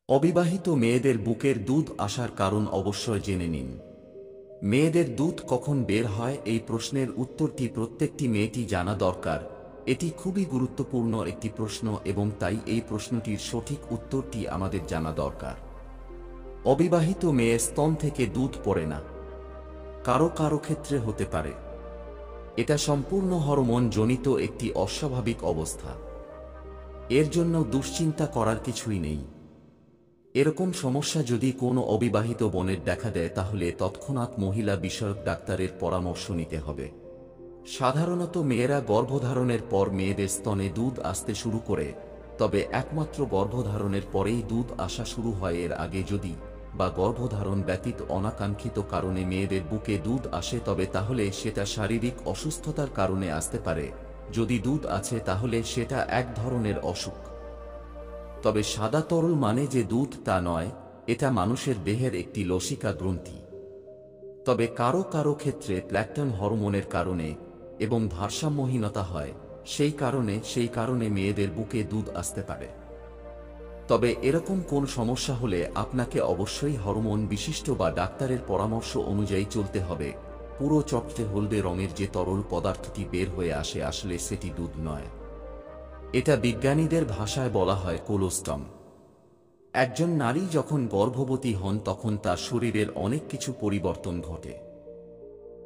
অবিবাহিত মেয়েদের বুকের দুধ আসার কারণ অবশ্যই জেনে নিন। মেয়েদের দুধ কখন বের হয় এই প্রশ্নের উত্তরটি প্রত্যেকটি মেয়েটি জানা দরকার। এটি খুবই গুরুত্বপূর্ণ একটি প্রশ্ন এবং তাই এই প্রশ্নটির সঠিক উত্তরটি আমাদের জানা দরকার। অবিবাহিত মেয়ের স্তন থেকে দুধ পড়ে না। কারো কারো ক্ষেত্রে হতে পারে। এটা সম্পূর্ণ হরমোন জনিত একটি অস্বাভাবিক অবস্থা। এর জন্য দুশ্চিন্তা করার কিছুই নেই। এরকম সমস্যা যদি কোনো অবিবাহিত বোনের দেখা দেয় তাহলে তৎক্ষণাৎ মহিলা বিষয়ক ডাক্তারের পরামর্শ নিতে হবে। সাধারণত মেয়েরা গর্ভধারণের পর মেয়েদের স্তনে দুধ আসতে শুরু করে, তবে একমাত্র গর্ভধারণের পরেই দুধ আসা শুরু হয়। এর আগে যদি বা গর্ভধারণ ব্যতীত অনাকাঙ্ক্ষিত কারণে মেয়েদের বুকে দুধ আসে তবে তাহলে সেটা শারীরিক অসুস্থতার কারণে আসতে পারে। যদি দুধ আছে তাহলে সেটা এক ধরনের অসুখ। তবে সাদা তরল মানে যে দুধ তা নয়, এটা মানুষের দেহের একটি লসিকা গ্রন্থি। তবে কারো কারো ক্ষেত্রে প্ল্যাকটন হরমোনের কারণে এবং ভারসাম্যহীনতা হয়, সেই কারণে মেয়েদের বুকে দুধ আসতে পারে। তবে এরকম কোন সমস্যা হলে আপনাকে অবশ্যই হরমোন বিশিষ্ট বা ডাক্তারের পরামর্শ অনুযায়ী চলতে হবে। পুরো চকচকে হলদে রঙের যে তরল পদার্থটি বের হয়ে আসে আসলে সেটি দুধ নয়। এটা বিজ্ঞানীদের ভাষায় বলা হয় কোলোস্টম। একজন নারী যখন গর্ভবতী হন তখন তার শরীরের অনেক কিছু পরিবর্তন ঘটে।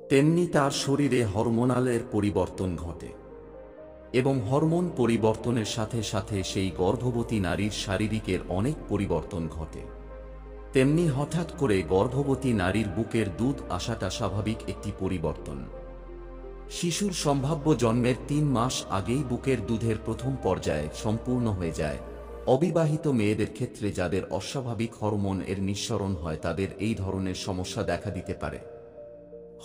তেমনি তার শরীরে হরমোনালের পরিবর্তন ঘটে এবং হরমোন পরিবর্তনের সাথে সাথে সেই গর্ভবতী নারীর শারীরিকের অনেক পরিবর্তন ঘটে। তেমনি হঠাৎ করে গর্ভবতী নারীর বুকের দুধ আসাটা স্বাভাবিক একটি পরিবর্তন। শিশুর সম্ভাব্য জন্মের ৩ মাস আগেই বুকের দুধের প্রথম পর্যায়ে সম্পূর্ণ হয়ে যায়। অবিবাহিত মেয়েদের ক্ষেত্রে যাদের অস্বাভাবিক হরমোন এর নিঃসরণ হয় তাদের এই ধরনের সমস্যা দেখা দিতে পারে।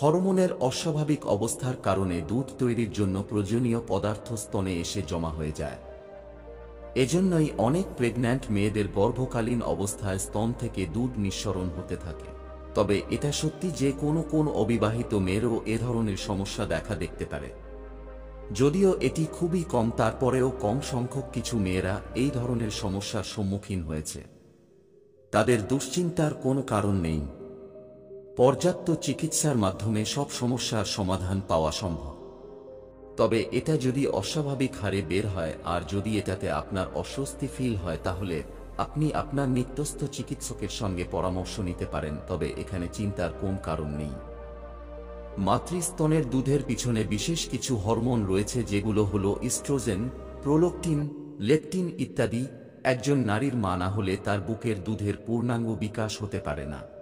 হরমোনের অস্বাভাবিক অবস্থার কারণে দুধ তৈরির জন্য প্রয়োজনীয় পদার্থ স্তনে এসে জমা হয়ে যায়। এজন্যই অনেক প্রেগন্যান্ট মেয়েদের গর্ভকালীন অবস্থায় স্তন থেকে দুধ নিঃসরণ হতে থাকে। তবে এটা সত্যি যে কোনো অবিবাহিত মেয়েরও এ ধরনের সমস্যা দেখা দেখতে পারে। যদিও এটি খুবই কম, তারপরেও কম সংখ্যক কিছু মেয়েরা এই ধরনের সমস্যার সম্মুখীন হয়েছে। তাদের দুশ্চিন্তার কোনো কারণ নেই। পর্যাপ্ত চিকিৎসার মাধ্যমে সব সমস্যার সমাধান পাওয়া সম্ভব। তবে এটা যদি অস্বাভাবিক হারে বের হয় আর যদি এটাতে আপনার অস্বস্তি ফিল হয় তাহলে আপনি আপনার নিত্যস্থ চিকিৎসকের সঙ্গে পরামর্শ নিতে পারেন। তবে এখানে চিন্তার কোন কারণ নেই। মাতৃস্তনের দুধের পিছনে বিশেষ কিছু হরমোন রয়েছে যেগুলো হলো ইস্ট্রোজেন, প্রোল্যাকটিন, লেকটিন ইত্যাদি। একজন নারীর মা না হলে তার বুকের দুধের পূর্ণাঙ্গ বিকাশ হতে পারে না।